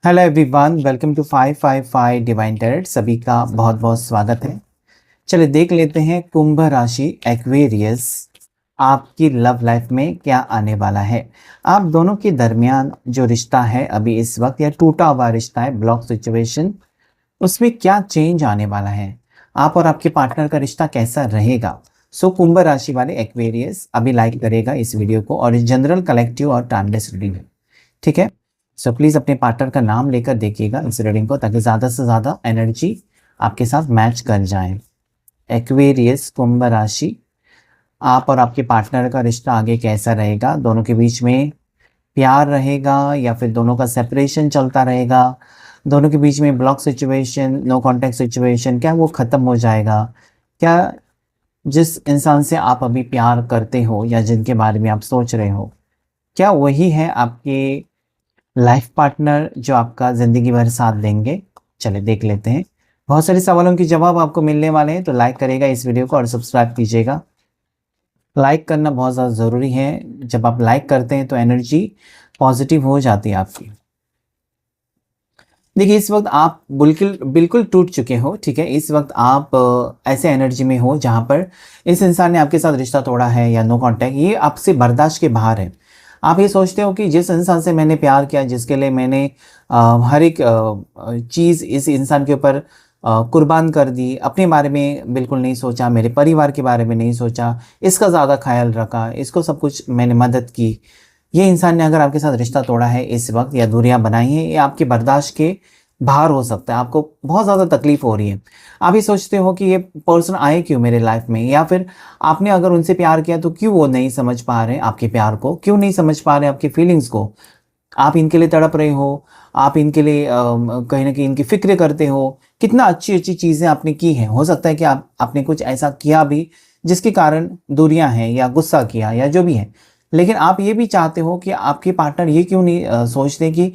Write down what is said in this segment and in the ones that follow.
Hello everyone, welcome to 555 divine tarot. सभी का बहुत बहुत स्वागत है। चलिए देख लेते हैं कुंभ राशि एक्वेरियस आपकी लव लाइफ में क्या आने वाला है। आप दोनों के दरमियान जो रिश्ता है अभी इस वक्त, या टूटा हुआ रिश्ता है, ब्लॉक सिचुएशन, उसमें क्या चेंज आने वाला है। आप और आपके पार्टनर का रिश्ता कैसा रहेगा। सो कुंभ राशि वाले एक्वेरियस अभी लाइक करेगा इस वीडियो को, और जनरल कलेक्टिव और टाइमलेस रीडिंग है, ठीक है। सो प्लीज़ अपने पार्टनर का नाम लेकर देखिएगा इस रीडिंग को, ताकि ज़्यादा से ज़्यादा एनर्जी आपके साथ मैच कर जाए। एक्वेरियस कुंभ राशि, आप और आपके पार्टनर का रिश्ता आगे कैसा रहेगा। दोनों के बीच में प्यार रहेगा या फिर दोनों का सेपरेशन चलता रहेगा। दोनों के बीच में block situation, no contact situation, क्या वो ख़त्म हो जाएगा। क्या जिस इंसान से आप अभी प्यार करते हो या जिनके बारे में आप सोच रहे हो, क्या वही है आपके लाइफ पार्टनर जो आपका ज़िंदगी भर साथ देंगे। चलिए देख लेते हैं। बहुत सारे सवालों के जवाब आपको मिलने वाले हैं, तो लाइक करेगा इस वीडियो को और सब्सक्राइब कीजिएगा। लाइक करना बहुत ज़्यादा ज़रूरी है। जब आप लाइक करते हैं तो एनर्जी पॉजिटिव हो जाती है आपकी। देखिए इस वक्त आप बिल्कुल बिल्कुल टूट चुके हो, ठीक है। इस वक्त आप ऐसे एनर्जी में हो जहाँ पर इस इंसान ने आपके साथ रिश्ता तोड़ा है या नो कांटेक्ट, ये आपसे बर्दाश्त के बाहर है। आप ये सोचते हो कि जिस इंसान से मैंने प्यार किया, जिसके लिए मैंने हर एक चीज़ इस इंसान के ऊपर कुर्बान कर दी, अपने बारे में बिल्कुल नहीं सोचा, मेरे परिवार के बारे में नहीं सोचा, इसका ज़्यादा ख्याल रखा, इसको सब कुछ मैंने मदद की, ये इंसान ने अगर आपके साथ रिश्ता तोड़ा है इस वक्त या दूरियां बनाई हैं, ये आपके बर्दाश्त के बाहर हो सकता है। आपको बहुत ज़्यादा तकलीफ हो रही है। आप ये सोचते हो कि ये पर्सन आए क्यों मेरे लाइफ में, या फिर आपने अगर उनसे प्यार किया तो क्यों वो नहीं समझ पा रहे आपके प्यार को, क्यों नहीं समझ पा रहे आपकी फीलिंग्स को। आप इनके लिए तड़प रहे हो, आप इनके लिए कहीं ना कहीं इनकी फिक्र करते हो। कितना अच्छी अच्छी चीज़ें आपने की हैं। हो सकता है कि आपने कुछ ऐसा किया भी जिसके कारण दूरियां हैं, या गुस्सा किया, या जो भी है। लेकिन आप ये भी चाहते हो कि आपके पार्टनर ये क्यों नहीं सोचते कि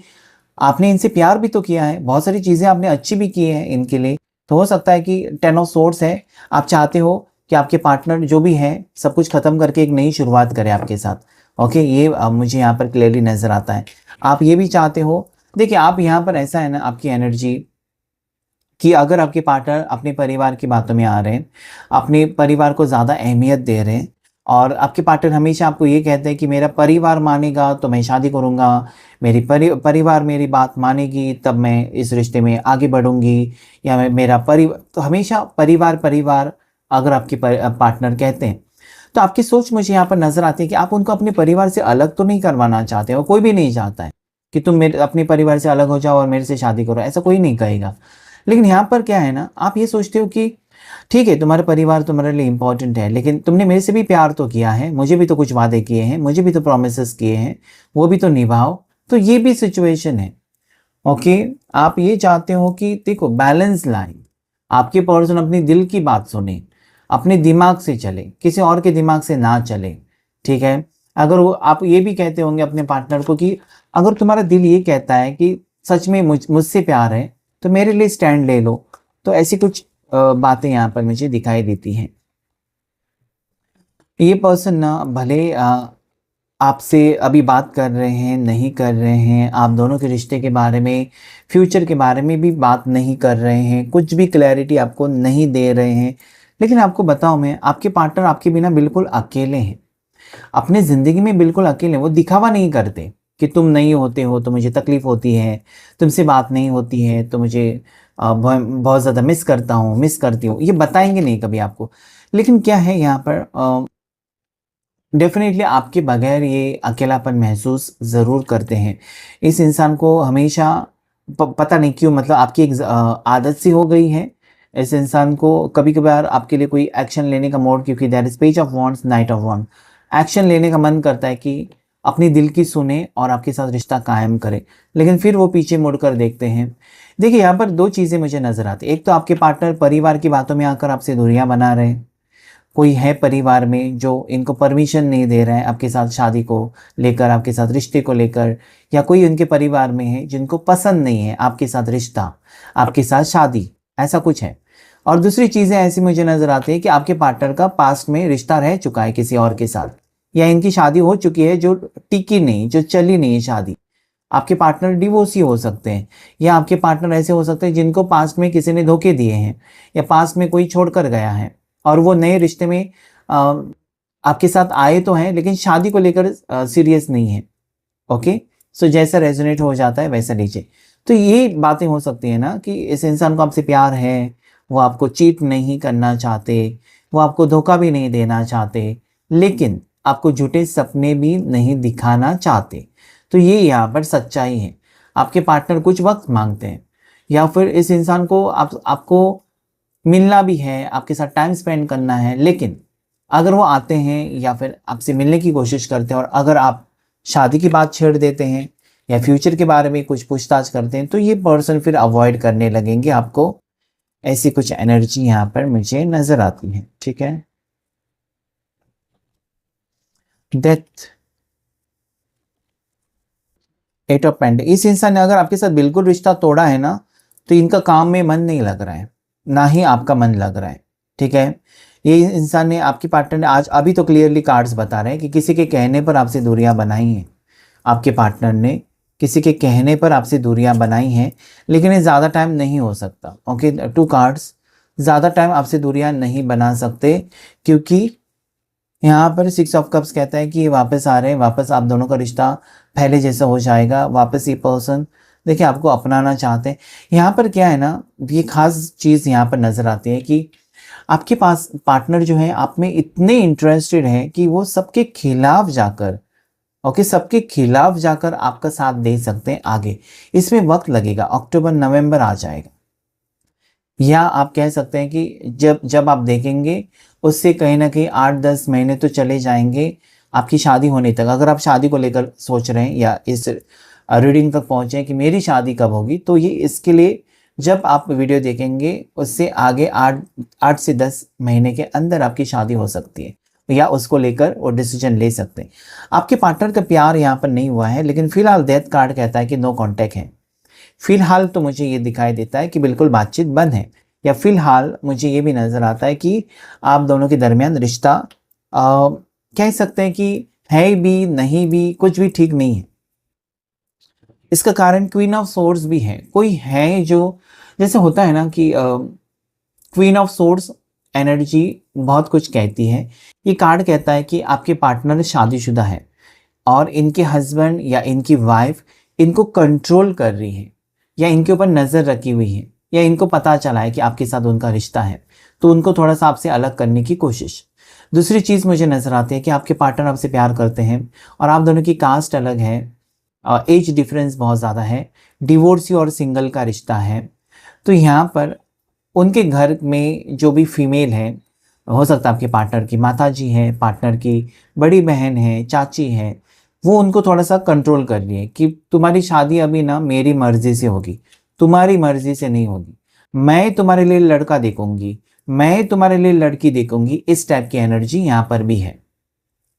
आपने इनसे प्यार भी तो किया है, बहुत सारी चीज़ें आपने अच्छी भी की हैं इनके लिए। तो हो सकता है कि 10 ऑफ सोर्ड्स है, आप चाहते हो कि आपके पार्टनर जो भी है सब कुछ ख़त्म करके एक नई शुरुआत करे आपके साथ। ओके, ये मुझे यहाँ पर क्लियरली नज़र आता है। आप ये भी चाहते हो। देखिए आप यहाँ पर ऐसा है ना, आपकी एनर्जी कि अगर आपके पार्टनर अपने परिवार की बातों में आ रहे हैं, अपने परिवार को ज़्यादा अहमियत दे रहे हैं, और आपके पार्टनर हमेशा आपको ये कहते हैं कि मेरा परिवार मानेगा तो मैं शादी करूँगा, मेरी परिवार मेरी बात मानेगी तब मैं इस रिश्ते में आगे बढ़ूँगी, या मेरा परिवार, तो हमेशा परिवार परिवार अगर आपके पार्टनर कहते हैं, तो आपकी सोच मुझे यहाँ पर नज़र आती है कि आप उनको अपने परिवार से अलग तो नहीं करवाना चाहते हो। कोई भी नहीं चाहता है कि तुम मेरे अपने परिवार से अलग हो जाओ और मेरे से शादी करो, ऐसा कोई नहीं कहेगा। लेकिन यहाँ पर क्या है ना, आप ये सोचते हो कि ठीक है तुम्हारा परिवार तुम्हारे लिए इंपॉर्टेंट है, लेकिन तुमने मेरे से भी प्यार तो किया है, मुझे भी तो कुछ वादे किए हैं, मुझे भी तो प्रोमिस किए हैं, वो भी तो निभाओ। तो ये भी सिचुएशन है। ओके, आप ये चाहते हो कि देखो बैलेंस लाइन, आपके पर्सन अपनी दिल की बात सुने, अपने दिमाग से चले, किसी और के दिमाग से ना चले, ठीक है। अगर वो, आप ये भी कहते होंगे अपने पार्टनर को कि अगर तुम्हारा दिल ये कहता है कि सच में मुझसे प्यार है तो मेरे लिए स्टैंड ले लो। तो ऐसी कुछ बातें यहाँ पर मुझे दिखाई देती हैं। ये पर्सन ना भले आपसे अभी बात कर रहे हैं, नहीं कर रहे हैं, आप दोनों के रिश्ते के बारे में, फ्यूचर के बारे में भी बात नहीं कर रहे हैं, कुछ भी क्लैरिटी आपको नहीं दे रहे हैं, लेकिन आपको बताऊं मैं, आपके पार्टनर आपके बिना बिल्कुल अकेले हैं, अपने ज़िंदगी में बिल्कुल अकेले हैं। वो दिखावा नहीं करते कि तुम नहीं होते हो तो मुझे तकलीफ़ होती है, तुमसे बात नहीं होती है तो मुझे बहुत ज़्यादा मिस करता हूँ, मिस करती हूँ, ये बताएंगे नहीं कभी आपको। लेकिन क्या है यहाँ पर, डेफ़िनेटली आपके बगैर ये अकेलापन महसूस ज़रूर करते हैं। इस इंसान को हमेशा पता नहीं क्यों, मतलब आपकी एक आदत सी हो गई है। इस इंसान को कभी-कभार आपके लिए कोई एक्शन लेने का मूड, क्योंकि there is page of wands, knight of wand, action लेने का मन करता है कि अपनी दिल की सुने और आपके साथ रिश्ता कायम करे, लेकिन फिर वो पीछे मुड़कर देखते हैं। देखिए यहाँ पर 2 चीज़ें मुझे नज़र आती हैं। एक तो आपके पार्टनर परिवार की बातों में आकर आपसे दूरियाँ बना रहे हैं। कोई है परिवार में जो इनको परमिशन नहीं दे रहा है आपके साथ शादी को लेकर, आपके साथ रिश्ते को लेकर, या कोई उनके परिवार में है जिनको पसंद नहीं है आपके साथ रिश्ता, आपके साथ शादी, ऐसा कुछ है। और दूसरी चीज़ें ऐसी मुझे नज़र आती है कि आपके पार्टनर का पास्ट में रिश्ता रह चुका है किसी और के साथ, या इनकी शादी हो चुकी है जो टिकी नहीं, जो चली नहीं है शादी। आपके पार्टनर डिवोर्सी हो सकते हैं, या आपके पार्टनर ऐसे हो सकते हैं जिनको पास्ट में किसी ने धोखे दिए हैं, या पास्ट में कोई छोड़कर गया है और वो नए रिश्ते में आपके साथ आए तो हैं लेकिन शादी को लेकर सीरियस नहीं है। ओके, सो जैसा रेजोनेट हो जाता है वैसा लीजिए। तो ये बातें हो सकती है ना कि इस इंसान को आपसे प्यार है, वो आपको चीट नहीं करना चाहते, वो आपको धोखा भी नहीं देना चाहते, लेकिन आपको झूठे सपने भी नहीं दिखाना चाहते। तो ये यहाँ पर सच्चाई है। आपके पार्टनर कुछ वक्त मांगते हैं, या फिर इस इंसान को आपको मिलना भी है, आपके साथ टाइम स्पेंड करना है, लेकिन अगर वो आते हैं या फिर आपसे मिलने की कोशिश करते हैं और अगर आप शादी की बात छेड़ देते हैं या फ्यूचर के बारे में कुछ पूछताछ करते हैं, तो ये पर्सन फिर अवॉइड करने लगेंगे आपको। ऐसी कुछ एनर्जी यहाँ पर मुझे नजर आती है। ठीक है, डेथ, 8 ऑफ पेंट। इस इंसान ने अगर आपके साथ बिल्कुल रिश्ता तोड़ा है ना, तो इनका काम में मन नहीं लग रहा है, ना ही आपका मन लग रहा है। ठीक है, ये इंसान ने, आपकी पार्टनर ने, आज अभी तो क्लियरली कार्ड्स बता रहे हैं कि किसी के कहने पर आपसे दूरियां बनाई हैं। आपके पार्टनर ने किसी के कहने पर आपसे दूरियां बनाई हैं, लेकिन ये ज़्यादा टाइम नहीं हो सकता। ओके, 2 कार्ड्स, ज़्यादा टाइम आपसे दूरियां नहीं बना सकते, क्योंकि यहाँ पर 6 ऑफ कप्स कहता है कि ये वापस आ रहे हैं, वापस आप दोनों का रिश्ता पहले जैसा हो जाएगा। वापस ये पर्सन देखिए आपको अपनाना चाहते हैं। यहाँ पर क्या है ना, ये खास चीज़ यहाँ पर नज़र आती है कि आपके पास पार्टनर जो है आप में इतने इंटरेस्टेड है कि वो सबके खिलाफ जाकर, ओके, सबके खिलाफ जाकर आपका साथ दे सकते हैं आगे। इसमें वक्त लगेगा, अक्टूबर नवंबर आ जाएगा, या आप कह सकते हैं कि जब जब आप देखेंगे उससे कहीं ना कहीं 8-10 महीने तो चले जाएंगे आपकी शादी होने तक। अगर आप शादी को लेकर सोच रहे हैं या इस रीडिंग तक पहुंचे हैं कि मेरी शादी कब होगी, तो ये इसके लिए जब आप वीडियो देखेंगे उससे आगे 8 से 10 महीने के अंदर आपकी शादी हो सकती है, या उसको लेकर वो डिसीजन ले सकते हैं। आपके पार्टनर का प्यार यहाँ पर नहीं हुआ है, लेकिन फिलहाल डेथ कार्ड कहता है कि नो कांटेक्ट है। फिलहाल तो मुझे ये दिखाई देता है कि बिल्कुल बातचीत बंद है, या फिलहाल मुझे ये भी नज़र आता है कि आप दोनों के दरमियान रिश्ता कह सकते हैं कि है भी नहीं भी, कुछ भी ठीक नहीं है। इसका कारण क्वीन ऑफ सोर्ड्स भी है। कोई है जो, जैसे होता है ना कि क्वीन ऑफ सोर्ड्स एनर्जी बहुत कुछ कहती है। ये कार्ड कहता है कि आपके पार्टनर शादीशुदा है और इनके हस्बैंड या इनकी वाइफ इनको कंट्रोल कर रही है, या इनके ऊपर नज़र रखी हुई है, या इनको पता चला है कि आपके साथ उनका रिश्ता है, तो उनको थोड़ा सा आपसे अलग करने की कोशिश। दूसरी चीज़ मुझे नज़र आती है कि आपके पार्टनर आपसे प्यार करते हैं और आप दोनों की कास्ट अलग है, एज डिफरेंस बहुत ज़्यादा है, डिवोर्सी और सिंगल का रिश्ता है। तो यहाँ पर उनके घर में जो भी फीमेल है, हो सकता है आपके पार्टनर की माता जी है, पार्टनर की बड़ी बहन है, चाची है, वो उनको थोड़ा सा कंट्रोल कर रही है कि तुम्हारी शादी अभी ना मेरी मर्जी से होगी, तुम्हारी मर्जी से नहीं होगी, मैं तुम्हारे लिए लड़का देखूंगी, मैं तुम्हारे लिए लड़की देखूंगी। इस टाइप की एनर्जी यहाँ पर भी है।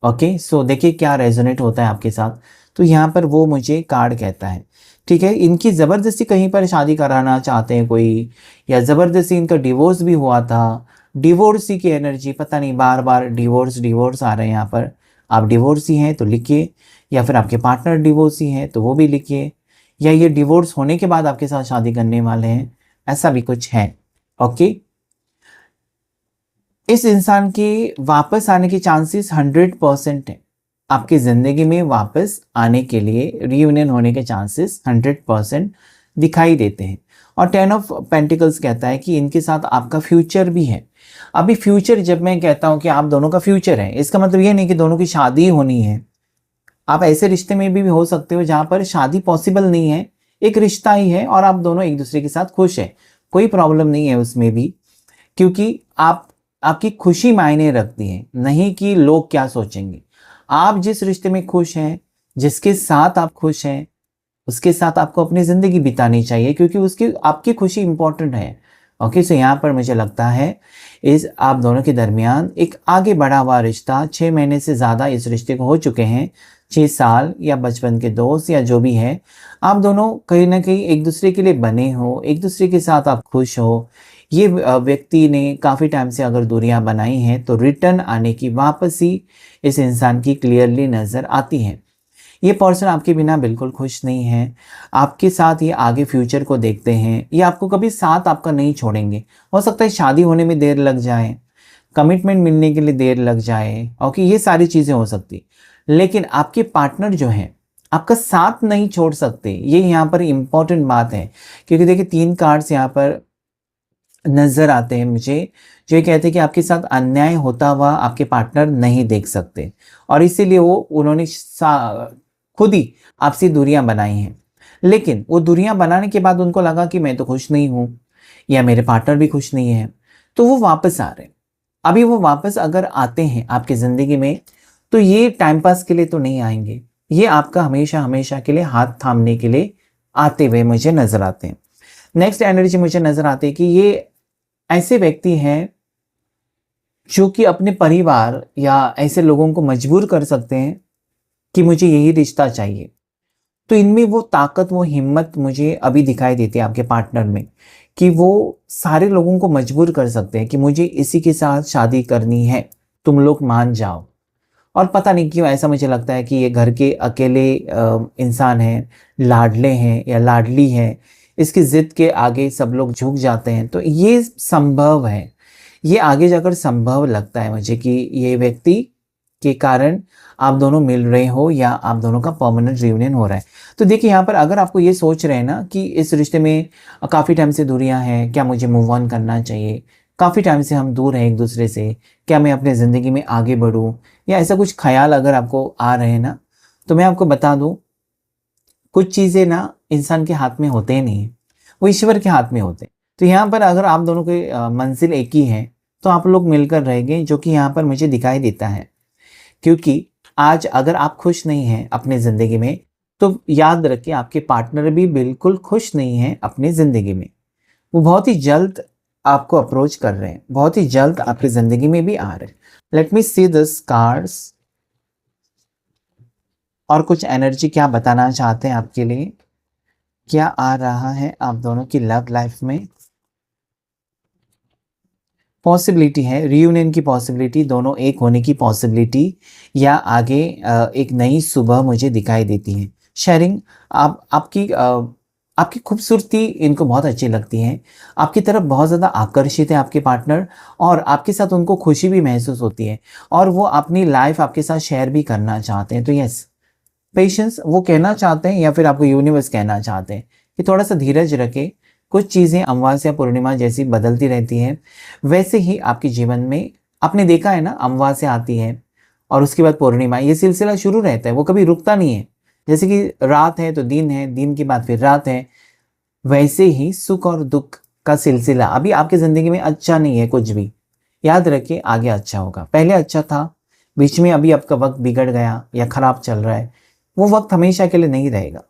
ओके, सो देखिए क्या रेजोनेट होता है आपके साथ। तो यहाँ पर वो मुझे कार्ड कहता है। ठीक है, इनकी ज़बरदस्ती कहीं पर शादी कराना चाहते हैं कोई, या ज़बरदस्ती इनका डिवोर्स भी हुआ था, डिवोर्सी की एनर्जी, पता नहीं, बार बार डिवोर्स डिवोर्स आ रहे हैं यहाँ पर। आप डिवोर्सी हैं तो लिखिए, या फिर आपके पार्टनर डिवोर्सी हैं तो वो भी लिखिए, या ये डिवोर्स होने के बाद आपके साथ शादी करने वाले हैं, ऐसा भी कुछ है। ओके, इस इंसान के वापस आने के चांसेस 100% है। आपकी ज़िंदगी में वापस आने के लिए, रीयूनियन होने के चांसेस 100% दिखाई देते हैं। और 10 ऑफ पेंटिकल्स कहता है कि इनके साथ आपका फ्यूचर भी है। अभी फ्यूचर जब मैं कहता हूँ कि आप दोनों का फ्यूचर है, इसका मतलब ये नहीं कि दोनों की शादी होनी है। आप ऐसे रिश्ते में भी हो सकते हो जहाँ पर शादी पॉसिबल नहीं है, एक रिश्ता ही है और आप दोनों एक दूसरे के साथ खुश हैं, कोई प्रॉब्लम नहीं है उसमें भी, क्योंकि आपकी खुशी मायने रखती है, नहीं कि लोग क्या सोचेंगे। आप जिस रिश्ते में खुश हैं, जिसके साथ आप खुश हैं, उसके साथ आपको अपनी ज़िंदगी बितानी चाहिए, क्योंकि उसकी आपकी खुशी इंपॉर्टेंट है। ओके, सो यहाँ पर मुझे लगता है इस आप दोनों के दरमियान एक आगे बढ़ा हुआ रिश्ता, 6 महीने से ज़्यादा इस रिश्ते को हो चुके हैं, 6 साल या बचपन के दोस्त या जो भी है, आप दोनों कहीं ना कहीं एक दूसरे के लिए बने हो, एक दूसरे के साथ आप खुश हो। ये व्यक्ति ने काफ़ी टाइम से अगर दूरियां बनाई हैं तो रिटर्न आने की, वापसी इस इंसान की क्लियरली नज़र आती है। ये पर्सन आपके बिना बिल्कुल खुश नहीं है। आपके साथ ये आगे फ्यूचर को देखते हैं, ये आपको कभी साथ आपका नहीं छोड़ेंगे। हो सकता है शादी होने में देर लग जाए, कमिटमेंट मिलने के लिए देर लग जाए, ओके, ये सारी चीज़ें हो सकती, लेकिन आपके पार्टनर जो हैं आपका साथ नहीं छोड़ सकते। ये यहाँ पर इम्पॉर्टेंट बात है, क्योंकि देखिए 3 कार्ड्स यहाँ पर नज़र आते हैं मुझे, जो ये कहते हैं कि आपके साथ अन्याय होता हुआ आपके पार्टनर नहीं देख सकते, और इसीलिए वो उन्होंने खुद ही आपसे दूरियां बनाई हैं। लेकिन वो दूरियां बनाने के बाद उनको लगा कि मैं तो खुश नहीं हूँ, या मेरे पार्टनर भी खुश नहीं है, तो वो वापस आ रहे हैं। अभी वो वापस अगर आते हैं आपकी ज़िंदगी में, तो ये टाइम पास के लिए तो नहीं आएंगे, ये आपका हमेशा हमेशा के लिए हाथ थामने के लिए आते हुए मुझे नज़र आते हैं। नेक्स्ट एनर्जी मुझे नज़र आती है कि ये ऐसे व्यक्ति हैं जो कि अपने परिवार या ऐसे लोगों को मजबूर कर सकते हैं कि मुझे यही रिश्ता चाहिए। तो इनमें वो ताकत, वो हिम्मत मुझे अभी दिखाई देती है आपके पार्टनर में, कि वो सारे लोगों को मजबूर कर सकते हैं कि मुझे इसी के साथ शादी करनी है, तुम लोग मान जाओ। और पता नहीं क्यों ऐसा मुझे लगता है कि ये घर के अकेले इंसान हैं, लाडले हैं या लाडली हैं, इसकी ज़िद के आगे सब लोग झुक जाते हैं। तो ये संभव है, ये आगे जाकर संभव लगता है मुझे कि ये व्यक्ति के कारण आप दोनों मिल रहे हो या आप दोनों का परमानेंट रियूनियन हो रहा है। तो देखिए यहाँ पर अगर आपको ये सोच रहे हैं ना कि इस रिश्ते में काफ़ी टाइम से दूरियां हैं, क्या मुझे मूव ऑन करना चाहिए, काफ़ी टाइम से हम दूर हैं एक दूसरे से, क्या मैं अपने ज़िंदगी में आगे बढ़ूँ, या ऐसा कुछ ख्याल अगर आपको आ रहे हैं ना, तो मैं आपको बता दूँ, कुछ चीज़ें ना इंसान के हाथ में होते ही नहीं हैं, वो ईश्वर के हाथ में होते हैं। तो यहाँ पर अगर आप दोनों की मंजिल एक ही है, तो आप लोग मिलकर रहेंगे, जो कि यहाँ पर मुझे दिखाई देता है। क्योंकि आज अगर आप खुश नहीं हैं अपनी ज़िंदगी में, तो याद रखिए आपके पार्टनर भी बिल्कुल खुश नहीं हैं अपनी ज़िंदगी में। वो बहुत ही जल्द आपको अप्रोच कर रहे हैं, बहुत ही जल्द आपकी ज़िंदगी में भी आ रहे हैं। Let me see this cards, और कुछ एनर्जी क्या बताना चाहते हैं आपके लिए, क्या आ रहा है आप दोनों की लव लाइफ में। पॉसिबिलिटी है रियूनियन की पॉसिबिलिटी, दोनों एक होने की पॉसिबिलिटी, या आगे एक नई सुबह मुझे दिखाई देती है। शेयरिंग, आपकी खूबसूरती इनको बहुत अच्छी लगती है, आपकी तरफ बहुत ज़्यादा आकर्षित है आपके पार्टनर, और आपके साथ उनको खुशी भी महसूस होती है, और वो अपनी लाइफ आपके साथ शेयर भी करना चाहते हैं। तो यस, पेशेंस वो कहना चाहते हैं, या फिर आपको यूनिवर्स कहना चाहते हैं कि थोड़ा सा धीरज रखें। कुछ चीज़ें अमावस्या पूर्णिमा जैसी बदलती रहती हैं, वैसे ही आपके जीवन में आपने देखा है ना, अमावस्या आती है और उसके बाद पूर्णिमा, ये सिलसिला शुरू रहता है, वो कभी रुकता नहीं है। जैसे कि रात है तो दिन है, दिन के बाद फिर रात है, वैसे ही सुख और दुख का सिलसिला। अभी आपकी ज़िंदगी में अच्छा नहीं है कुछ भी, याद रखिए आगे अच्छा होगा। पहले अच्छा था, बीच में अभी आपका वक्त बिगड़ गया या ख़राब चल रहा है, वो वक्त हमेशा के लिए नहीं रहेगा।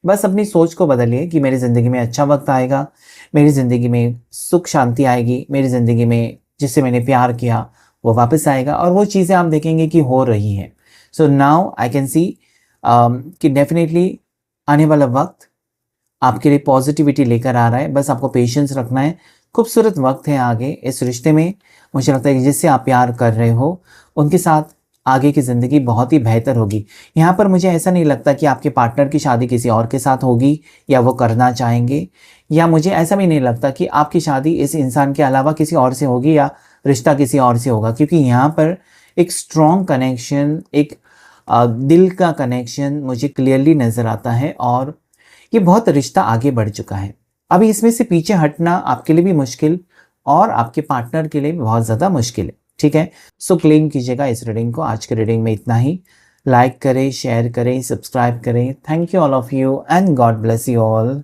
बस अपनी सोच को बदलिए कि मेरी ज़िंदगी में अच्छा वक्त आएगा, मेरी ज़िंदगी में सुख शांति आएगी, मेरी ज़िंदगी में जिससे मैंने प्यार किया वो वापस आएगा, और वो चीज़ें आप देखेंगे कि हो रही हैं। So now I can see कि डेफिनेटली आने वाला वक्त आपके लिए पॉजिटिविटी लेकर आ रहा है। बस आपको पेशेंस रखना है, खूबसूरत वक्त है आगे इस रिश्ते में। मुझे लगता है कि जिससे आप प्यार कर रहे हो उनके साथ आगे की ज़िंदगी बहुत ही बेहतर होगी। यहाँ पर मुझे ऐसा नहीं लगता कि आपके पार्टनर की शादी किसी और के साथ होगी या वो करना चाहेंगे, या मुझे ऐसा भी नहीं लगता कि आपकी शादी इस इंसान के अलावा किसी और से होगी या रिश्ता किसी और से होगा, क्योंकि यहाँ पर एक स्ट्रॉन्ग कनेक्शन, एक दिल का कनेक्शन मुझे क्लियरली नज़र आता है, और ये बहुत रिश्ता आगे बढ़ चुका है। अभी इसमें से पीछे हटना आपके लिए भी मुश्किल, और आपके पार्टनर के लिए भी बहुत ज़्यादा मुश्किल है। ठीक है, सो क्लेम कीजिएगा इस रीडिंग को। आज के रीडिंग में इतना ही। लाइक करें, शेयर करें, सब्सक्राइब करें। Thank you all of you and God bless you all.